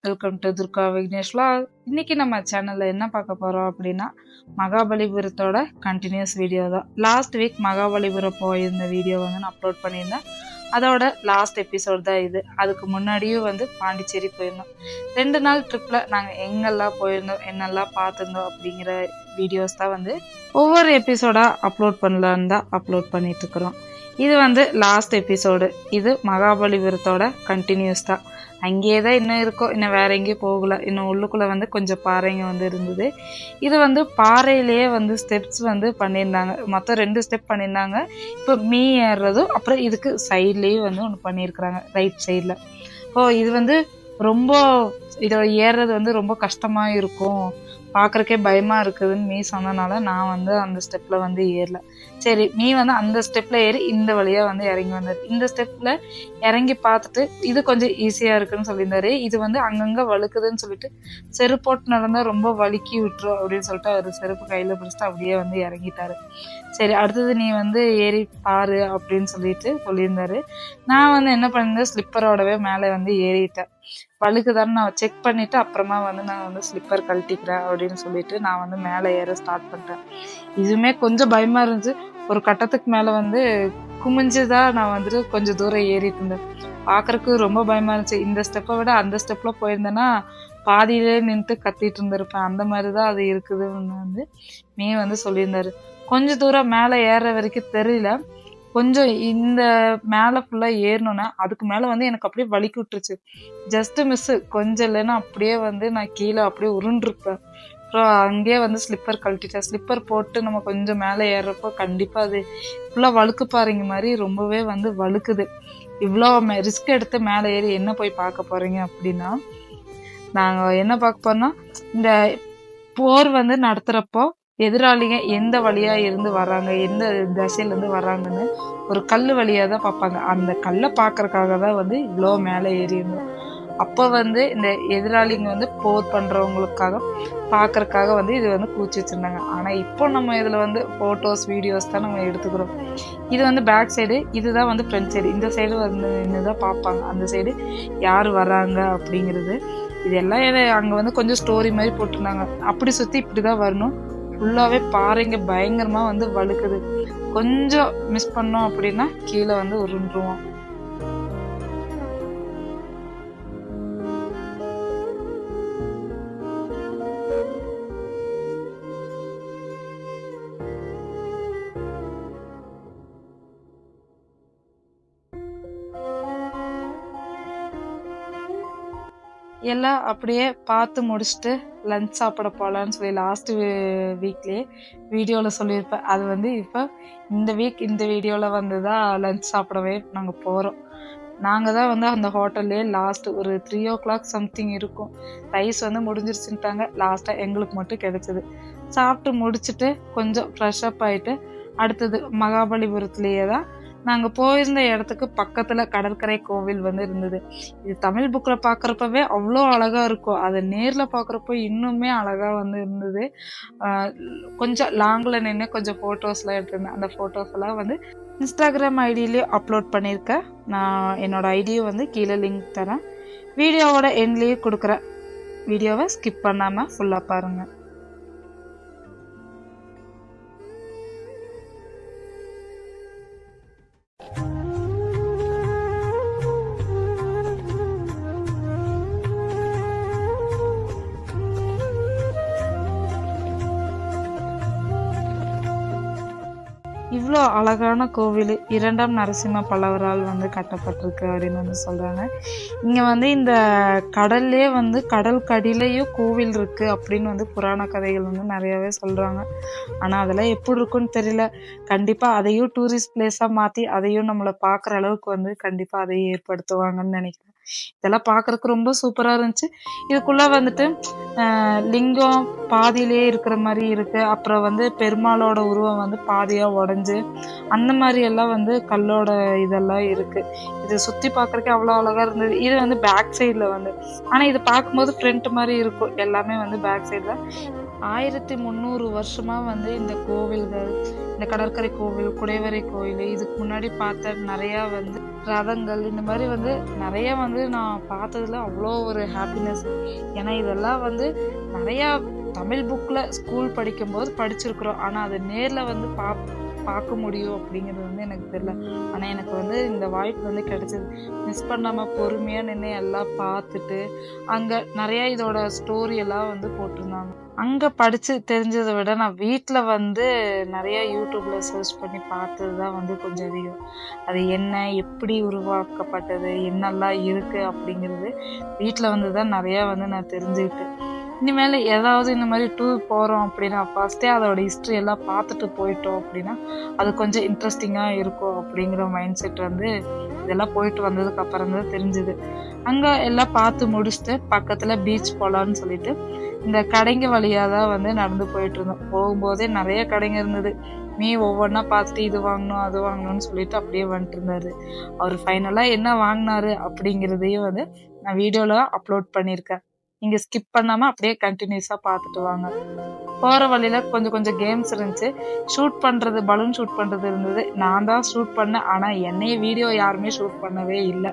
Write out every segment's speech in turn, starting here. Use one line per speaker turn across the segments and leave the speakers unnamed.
Welcome to Durga Vignesh vlog. இன்னைக்கு நம்ம சேனல்ல என்ன பார்க்க போறோம் அப்படின்னா மகாபலிபுரத்தோட கண்டினியூஸ் வீடியோ தான். லாஸ்ட் வீக் மகாபலிபுரம் போயிருந்த வீடியோ வந்து நான் அப்லோட் பண்ணியிருந்தேன். அதோட லாஸ்ட் எபிசோட் தான் இது. அதுக்கு முன்னாடியும் வந்து பாண்டிச்சேரி போயிருந்தோம். 2 நாள் ட்ரிப்ல நாங்கள் எங்கெல்லாம் போயிருந்தோம், என்னெல்லாம் பார்த்துருந்தோம் அப்படிங்கிற வீடியோஸ் தான் வந்து ஒவ்வொரு எபிசோடா அப்லோட் பண்ணலான்னு தான் அப்லோட் பண்ணிட்டு இருக்கிறோம். இது வந்து லாஸ்ட் எபிசோடு. இது மகாபலிபுரத்தோட கண்டினியூஸ் தான். அங்கேயே தான் இன்னும் இருக்கும், இன்னும் வேற எங்கேயும் போகல. இன்னும் உள்ளுக்குள்ள வந்து கொஞ்சம் பாறைங்க வந்து இருந்தது. இது வந்து பாறையிலேயே வந்து ஸ்டெப்ஸ் வந்து பண்ணியிருந்தாங்க. மொத்தம் 2 ஸ்டெப் பண்ணியிருந்தாங்க. இப்போ மீ ஏறுறதும் அப்புறம் இதுக்கு சைட்லேயும் வந்து ஒன்று பண்ணியிருக்கிறாங்க, ரைட் சைடில். ஓ, இது வந்து ரொம்ப இதோட ஏறுறது வந்து ரொம்ப கஷ்டமா இருக்கும், பார்க்குறக்கே பயமா இருக்குதுன்னு மீ சொன்னனால நான் வந்து அந்த ஸ்டெப்ல வந்து ஏறல. சரி, மீ வந்து அந்த ஸ்டெப்ல ஏறி இந்த வழியா வந்து இறங்கி வந்தாரு. இந்த ஸ்டெப்ல இறங்கி பார்த்துட்டு இது கொஞ்சம் ஈஸியா இருக்குன்னு சொல்லியிருந்தாரு. இது வந்து அங்கங்க வழுக்குதுன்னு சொல்லிட்டு செருப்போட்டு நடந்தா ரொம்ப வலிக்கி விட்டுரும் அப்படின்னு சொல்லிட்டு அவர் செருப்பு கையில பிடிச்சிட்டு அப்படியே வந்து இறங்கிட்டாரு. சரி, அடுத்தது நீ வந்து ஏறி பாரு அப்படின்னு சொல்லியிருந்தாரு. நான் வந்து என்ன பண்ணிருந்தேன், ஸ்லிப்பரோடவே மேலே வந்து ஏறிட்டேன். வழுக்குதான்னு நான் செக் பண்ணிட்டு அப்புறமா வந்து நான் வந்து ஸ்லிப்பர் கழட்டிக்கிறேன் அப்படின்னு சொல்லிட்டு நான் வந்து மேலே ஏற ஸ்டார்ட் பண்ணிட்டேன். இதுவுமே கொஞ்சம் பயமா இருந்துச்சு. ஒரு கட்டத்துக்கு மேலே வந்து குமிஞ்சுதான் நான் வந்துட்டு கொஞ்சம் தூரம் ஏறிட்டு இருந்தேன். பார்க்கறதுக்கு ரொம்ப பயமா இருந்துச்சு. இந்த ஸ்டெப்பை விட அந்த ஸ்டெப்ல போயிருந்தேன்னா பாதியிலே நின்றுட்டு கத்திட்டு இருந்திருப்பேன். அந்த மாதிரிதான் அது இருக்குதுன்னு வந்து வந்து சொல்லியிருந்தாரு. கொஞ்ச தூரம் மேலே ஏற வரைக்கும் தெரியல. கொஞ்சம் இந்த மேலே ஃபுல்லாக ஏறணுன்னா அதுக்கு மேலே வந்து எனக்கு அப்படியே வலிக்கு விட்டுருச்சு. ஜஸ்ட்டு மிஸ்ஸு, கொஞ்சம் இல்லைன்னா அப்படியே வந்து நான் கீழே அப்படியே உருண்டிருப்பேன். அப்புறம் அங்கேயே வந்து ஸ்லிப்பர் கழட்டிட்டேன். ஸ்லிப்பர் போட்டு நம்ம கொஞ்சம் மேலே ஏறுறப்போ கண்டிப்பாக அது ஃபுல்லாக வழுக்கு பாருங்க மாதிரி ரொம்பவே வந்து வழுக்குது. இவ்வளோ ரிஸ்க் எடுத்து மேலே ஏறி என்ன போய் பார்க்க போகிறீங்க அப்படின்னா, நாங்கள் என்ன பார்க்க போறோம்னா, இந்த போர் வந்து நடத்துகிறப்போ எதிராளிங்க எந்த வழியா இருந்து வர்றாங்க, எந்த திசையிலேருந்து வர்றாங்கன்னு ஒரு கல் வழியாக தான் பார்ப்பாங்க. அந்த கல்லை பார்க்கறக்காக தான் வந்து இவ்வளோ மேலே ஏறி இருந்தோம். அப்போ வந்து இந்த எதிராளிங்க வந்து போர் பண்ணுறவங்களுக்காக பார்க்கறக்காக வந்து இது வந்து கூச்சி வச்சுருந்தாங்க. ஆனால் இப்போ நம்ம இதில் வந்து ஃபோட்டோஸ் வீடியோஸ் தான் நம்ம எடுத்துக்கிறோம். இது வந்து பேக் சைடு, இதுதான் வந்து ஃப்ரண்ட் சைடு. இந்த சைடு வந்து நின்று தான் பார்ப்பாங்க, அந்த சைடு யார் வராங்க அப்படிங்கிறது. இதெல்லாம் அங்கே வந்து கொஞ்சம் ஸ்டோரி மாதிரி போட்டிருந்தாங்க. அப்படி சுற்றி இப்படி தான் வரணும். ஃபுல்லாகவே பாறைங்க பயங்கரமாக வந்து வழுக்குது. கொஞ்சம் மிஸ் பண்ணோம் அப்படின்னா கீழே வந்து உருண்டுருவோம். எல்லாம் அப்படியே பார்த்து முடிச்சுட்டு லஞ்ச் சாப்பிட போகலான்னு சொல்லி லாஸ்ட் வீக்லேயே வீடியோவில் சொல்லியிருப்பேன். அது வந்து இப்போ இந்த வீக் இந்த வீடியோவில் வந்து தான் லஞ்ச் சாப்பிடவே நாங்கள் போகிறோம். நாங்கள் தான் வந்து அந்த ஹோட்டல்லே லாஸ்ட் ஒரு 3 o'clock சம்திங் இருக்கும். ரைஸ் வந்து முடிஞ்சிருச்சுட்டாங்க. லாஸ்ட்டாக எங்களுக்கு மட்டும் கிடைச்சிது. சாப்பிட்டு முடிச்சுட்டு கொஞ்சம் ஃப்ரெஷ்அப் ஆகிட்டு அடுத்தது மகாபலிபுரத்துலேயே தான் நாங்கள் போயிருந்த இடத்துக்கு பக்கத்தில் கடற்கரை கோவில் வந்து இருந்தது. இது தமிழ் புக்கில் பார்க்குறப்பவே அவ்வளோ அழகாக இருக்கும். அதை நேரில் பார்க்குறப்போ இன்னுமே அழகாக வந்து இருந்தது. கொஞ்சம் லாங்கில் நின்று கொஞ்சம் ஃபோட்டோஸ்லாம் எடுத்திருந்தேன். அந்த ஃபோட்டோஸ் எல்லாம் வந்து இன்ஸ்டாகிராம் ஐடியிலே அப்லோட் பண்ணியிருக்கேன். நான் என்னோடய ஐடியும் வந்து கீழே லிங்க் தரேன். வீடியோவோட எண்ட்லேயே கொடுக்குற வீடியோவை ஸ்கிப் பண்ணாமல் ஃபுல்லாக பாருங்கள். இவ்வளோ அழகான கோவில் 2ஆம் நரசிம்ம பல்லவரால் வந்து கட்டப்பட்டிருக்கு அப்படின்னு வந்து சொல்கிறாங்க. இங்கே வந்து இந்த கடல்லே வந்து கடல் கடிலையும் கோவில் இருக்குது அப்படின்னு வந்து புராண கதைகள் வந்து நிறையாவே சொல்கிறாங்க. ஆனால் அதெல்லாம் எப்படி இருக்குன்னு தெரியல. கண்டிப்பாக அதையும் டூரிஸ்ட் பிளேஸாக மாற்றி அதையும் நம்மளை பார்க்குற அளவுக்கு வந்து கண்டிப்பாக அதையும் ஏற்படுத்துவாங்கன்னு நினைக்கிறேன். இதெல்லாம் பார்க்குறதுக்கு ரொம்ப சூப்பராக இருந்துச்சு. இதுக்குள்ளே வந்துட்டு லிங்கம் பாதியிலே இருக்கிற மாதிரி இருக்கு. அப்புறம் வந்து பெருமாளோட உருவம் வந்து பாதியா உடைஞ்சு அந்த மாதிரி எல்லாம் வந்து கல்லோட இதெல்லாம் இருக்கு. இது சுத்தி பார்க்கறதுக்கு அவ்வளோ அழகா இருந்தது. இது வந்து பேக் சைட்ல வந்து, ஆனா இது பார்க்கும்போது ஃப்ரண்ட் மாதிரி இருக்கும். எல்லாமே வந்து பேக் சைடு தான். 1300 வருஷமா வந்து இந்த கோவில்கள், இந்த கடற்கரை கோவில், குடைவரை கோயில், இதுக்கு முன்னாடி பார்த்த நிறையா வந்து ரதங்கள், இந்த மாதிரி வந்து நிறைய வந்து நான் பார்த்ததுல அவ்வளோ ஒரு ஹாப்பினஸ். ஏன்னா இதெல்லாம் வந்து நிறையா தமிழ் புக்கில் ஸ்கூல் படிக்கும்போது படிச்சிருக்கிறோம். ஆனால் அது நேரில் வந்து பார்க்க முடியும் அப்படிங்கிறது வந்து எனக்கு தெரியல. ஆனால் எனக்கு வந்து இந்த வாய்ப்பு வந்து கிடைச்சது. மிஸ் பண்ணாமல் பொறுமையாக நின்று எல்லாம் பார்த்துட்டு, அங்கே நிறையா இதோட ஸ்டோரி எல்லாம் வந்து போட்டிருந்தாங்க. அங்கே படித்து தெரிஞ்சதை விட நான் வீட்டில் வந்து நிறையா யூடியூப்பில் சர்ச் பண்ணி பார்த்தது தான் வந்து கொஞ்சம் அதிகம். அது என்ன, எப்படி உருவாக்கப்பட்டது, என்னெல்லாம் இருக்குது அப்படிங்கிறது வீட்டில் வந்து தான் நிறையா வந்து நான் தெரிஞ்சுக்கிட்டேன். இனிமேல் ஏதாவது இந்த மாதிரி டூர் போகிறோம் அப்படின்னா ஃபர்ஸ்டே அதோட ஹிஸ்ட்ரி எல்லாம் பார்த்துட்டு போயிட்டோம் அப்படின்னா அது கொஞ்சம் இன்ட்ரெஸ்டிங்காக இருக்கும் அப்படிங்கிற மைண்ட் செட் வந்து இதெல்லாம் போயிட்டு வந்ததுக்கு அப்புறம் தான் தெரிஞ்சுது. அங்கே எல்லாம் பார்த்து முடிச்சுட்டு பக்கத்தில் பீச் போகலான்னு சொல்லிட்டு இந்த கடைங்க வழியாக தான் வந்து நடந்து போயிட்டு இருந்தோம். போகும்போதே நிறைய கடைங்க இருந்தது. ஒவ்வொன்றா பார்த்துட்டு இது வாங்கணும் அது வாங்கணும்னு சொல்லிட்டு அப்படியே வந்துட்டு இருந்தாரு. அவர் ஃபைனலாக என்ன வாங்கினாரு அப்படிங்கிறதையும் வந்து நான் வீடியோவில் அப்லோட் பண்ணியிருக்கேன். நீங்கள் ஸ்கிப் பண்ணாமல் அப்படியே கண்டினியூஸாக பார்த்துட்டு வாங்க. போகிற வழியில் கொஞ்சம் கேம்ஸ் இருந்துச்சு. ஷூட் பண்ணுறது, பலூன் ஷூட் பண்ணுறது இருந்தது. நான் தான் ஷூட் பண்ணேன். ஆனால் என்னைய வீடியோ யாருமே ஷூட் பண்ணவே இல்லை.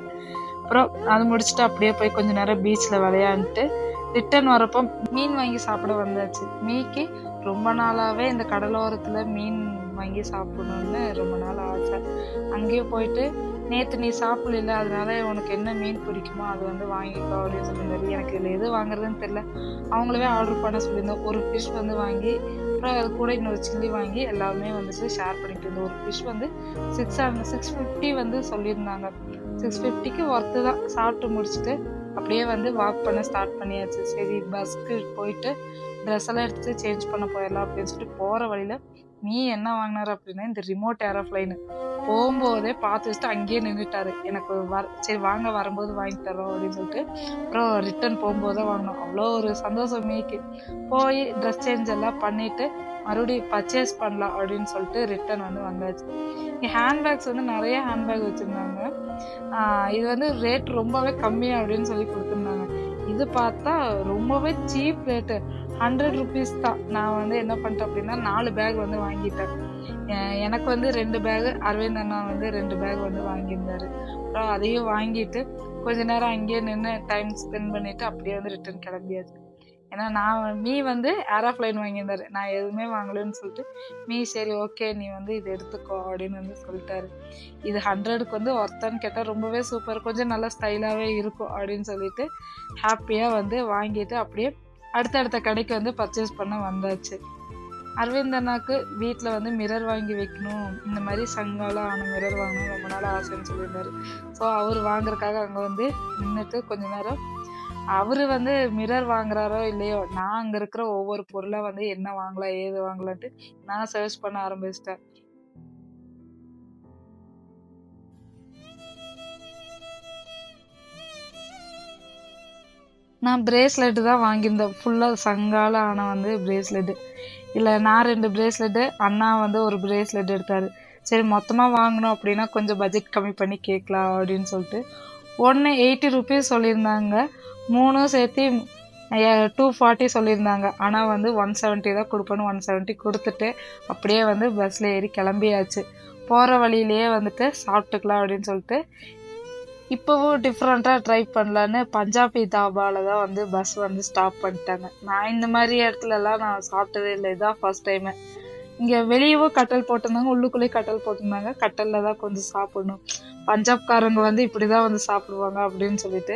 அப்புறம் அது முடிச்சுட்டு அப்படியே போய் கொஞ்ச நேரம் பீச்சில் விளையாண்டுட்டு ரிட்டர்ன் வரப்போ மீன் வாங்கி சாப்பிட வந்தாச்சு. மீக்கு ரொம்ப நாளாகவே இந்த கடலோரத்தில் மீன் வாங்கி சாப்பிடணும்னு ரொம்ப நாள் ஆசை. அங்கேயே போயிட்டு நேற்று நீ சாப்பிடல, அதனால உனக்கு என்ன மீன் பிடிக்குமோ அது வந்து வாங்கிக்கோ அப்படின்னு சொல்லியிருந்தாரு. எனக்கு இதில் எது வாங்குறதுன்னு தெரியல. அவங்களவே ஆர்டர் பண்ண சொல்லியிருந்தோம். ஒரு ஃபிஷ் வந்து வாங்கி, அப்புறம் அது கூட இன்னொரு சில்லி வாங்கி எல்லாமே வந்துட்டு ஷேர் பண்ணிட்டு இருந்தோம். ஒரு ஃபிஷ் வந்து 650 வந்து சொல்லியிருந்தாங்க. 650க்கு ஒர்த்து தான். சாப்பிட்டு முடிச்சுட்டு அப்படியே வந்து வாக் பண்ண ஸ்டார்ட் பண்ணியாச்சு. சரி பஸ்க்கு போயிட்டு ட்ரெஸ் எல்லாம் எடுத்து சேஞ்ச் பண்ண போயிடலாம் அப்படின்னு சொல்லிட்டு போகிற வழியில் என்ன வாங்கினாரு அப்படின்னா இந்த ரிமோட் ஏரோப்ளைனு. போகும்போதே பார்த்து வச்சுட்டு அங்கேயே நின்றுட்டாரு. எனக்கு சரி வாங்க, வரும்போது வாங்கி தரோம் அப்படின்னு சொல்லிட்டு அப்புறம் ரிட்டர்ன் போகும்போது வாங்கினோம். அவ்வளோ ஒரு சந்தோஷம் மீக்கு. போய் ட்ரெஸ் சேஞ்ச் எல்லாம் பண்ணிவிட்டு மறுபடியும் பர்ச்சேஸ் பண்ணலாம் அப்படின்னு சொல்லிட்டு ரிட்டர்ன் வந்து வந்தாச்சு. இங்கே ஹேண்ட்பேக்ஸ் வந்து நிறைய ஹேண்ட்பேக் வச்சுருந்தாங்க. இது வந்து ரேட் ரொம்பவே கம்மி அப்படின்னு சொல்லி கொடுத்துருந்தாங்க. இது பார்த்தா ரொம்பவே சீப் ரேட்டு, 100 rupees தான். நான் வந்து என்ன பண்ணிட்டேன் அப்படின்னா 4 பேக் வந்து வாங்கிட்டேன். எனக்கு வந்து 2 பேகு, அரவிந்த் அண்ணா வந்து 2 பேக் வந்து வாங்கியிருந்தாரு. அப்புறம் அதையும் வாங்கிட்டு கொஞ்ச நேரம் அங்கேயே நின்று டைம் ஸ்பெண்ட் பண்ணிட்டு அப்படியே வந்து ரிட்டர்ன் கிளம்பியாச்சு. ஏன்னா நான் வந்து ஏரோப்ளைன் வாங்கியிருந்தாரு, நான் எதுவுமே வாங்கலன்னு சொல்லிட்டு சரி ஓகே நீ வந்து இது எடுத்துக்கோ அப்படின்னு வந்து சொல்லிட்டாரு. இது 100க்கு வந்து ஒர்த்தான்னு கேட்டால் ரொம்பவே சூப்பர், கொஞ்சம் நல்லா ஸ்டைலாகவே இருக்கும் அப்படின்னு சொல்லிட்டு ஹாப்பியாக வந்து வாங்கிட்டு அப்படியே அடுத்தடுத்த கடைக்கு வந்து பர்ச்சேஸ் பண்ண வந்தாச்சு. அரவிந்த் அண்ணாக்கு வீட்டில் வந்து மிரர் வாங்கி வைக்கணும், இந்த மாதிரி சங்காலாம் ஆன மிரர் வாங்கணும் ரொம்ப நாள் ஆசைன்னு சொல்லியிருந்தாரு. ஸோ அவர் வாங்குறதுக்காக அங்கே வந்து நின்றுட்டு கொஞ்ச நேரம் அவர் வந்து மிரர் வாங்குறாரோ இல்லையோ, நான் அங்கே இருக்கிற ஒவ்வொரு பொருளாக வந்து என்ன வாங்கலாம் ஏது வாங்கலான்ட்டு நான் சர்ச் பண்ண ஆரம்பிச்சிட்டேன். நான் பிரேஸ்லெட்டு தான் வாங்கியிருந்தேன். ஃபுல்லாக சங்கால ஆன வந்து பிரேஸ்லெட்டு. இல்லை நான் 2 பிரேஸ்லெட்டு, அண்ணா வந்து ஒரு பிரேஸ்லெட் எடுத்தார். சரி மொத்தமாக வாங்கணும் அப்படின்னா கொஞ்சம் பட்ஜெட் கம்மி பண்ணி கேட்கலாம் அப்படின்னு சொல்லிட்டு ஒன்று 80 rupees சொல்லியிருந்தாங்க. 3 சேர்த்து 240 சொல்லியிருந்தாங்க. ஆனால் வந்து 170 தான் கொடுப்பேன்னு 170 கொடுத்துட்டு அப்படியே வந்து பஸ்ஸில் ஏறி கிளம்பியாச்சு. போகிற வழியிலேயே வந்துட்டு சாப்பிட்டுக்கலாம் அப்படின்னு சொல்லிட்டு இப்போவும் டிஃப்ரெண்ட்டாக ட்ரை பண்ணலான்னு பஞ்சாபி தாபாவில் தான் வந்து பஸ் வந்து ஸ்டாப் பண்ணிட்டாங்க. நான் இந்த மாதிரி இடத்துலலாம் நான் சாப்பிட்டதே இல்லை, இதுதான் ஃபர்ஸ்ட் டைமு. இங்கே வெளியவும் கட்டல் போட்டிருந்தாங்க, உள்ளுக்குள்ளேயும் கட்டல் போட்டிருந்தாங்க. கட்டலில் தான் கொஞ்சம் சாப்பிடணும், பஞ்சாப்காரங்க வந்து இப்படி தான் வந்து சாப்பிடுவாங்க அப்படின்னு சொல்லிட்டு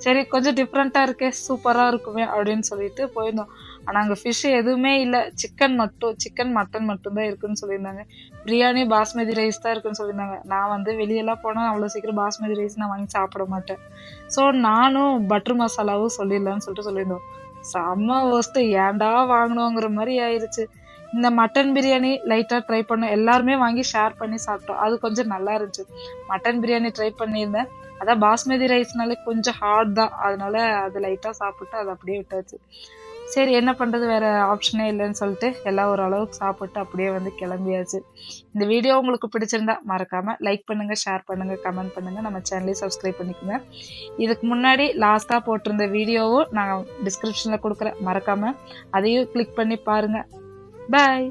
சரி கொஞ்சம் டிஃப்ரெண்ட்டாக இருக்கே, சூப்பராக இருக்குமே அப்படின்னு சொல்லிட்டு போயிருந்தோம். ஆனால் அங்கே ஃபிஷ்ஷு எதுவுமே இல்லை, சிக்கன் மட்டன் மட்டும்தான் இருக்குன்னு சொல்லியிருந்தாங்க. பிரியாணி பாஸ்மதி ரைஸ் தான் இருக்குன்னு சொல்லியிருந்தாங்க. நான் வந்து வெளியெல்லாம் போனால் அவ்வளோ சீக்கிரம் பாஸ்மதி ரைஸ் நான் வாங்கி சாப்பிட மாட்டேன். ஸோ நானும் பட்டர் மசாலாவும் சொல்லிடலான்னு சொல்லிட்டு சொல்லியிருந்தோம். செம்ம ஒஸ்ட்டு, ஏன்டா வாங்கினோங்கிற மாதிரி ஆயிடுச்சு. இந்த மட்டன் பிரியாணி லைட்டாக ட்ரை பண்ணோம், எல்லாருமே வாங்கி ஷேர் பண்ணி சாப்பிட்டோம். அது கொஞ்சம் நல்லா இருந்துச்சு. மட்டன் பிரியாணி ட்ரை பண்ணியிருந்தேன், அதான் பாஸ்மதி ரைஸ்னாலே கொஞ்சம் ஹார்ட் தான், அதனால அது லைட்டாக சாப்பிட்டு அதை அப்படியே விட்டாச்சு. சரி என்ன பண்ணுறது, வேறு ஆப்ஷனே இல்லைன்னு சொல்லிட்டு எல்லாம் ஓரளவுக்கு சாப்பிட்டு அப்படியே வந்து கிளம்பியாச்சு. இந்த வீடியோ உங்களுக்கு பிடிச்சிருந்தா மறக்காமல் லைக் பண்ணுங்கள், ஷேர் பண்ணுங்கள், கமெண்ட் பண்ணுங்கள், நம்ம சேனலையும் சப்ஸ்கிரைப் பண்ணிக்கோங்க. இதுக்கு முன்னாடி லாஸ்ட்டாக போட்டிருந்த வீடியோவும் நான் டிஸ்கிரிப்ஷனில் கொடுக்குறேன், மறக்காமல் அதையும் கிளிக் பண்ணி பாருங்கள். பாய்.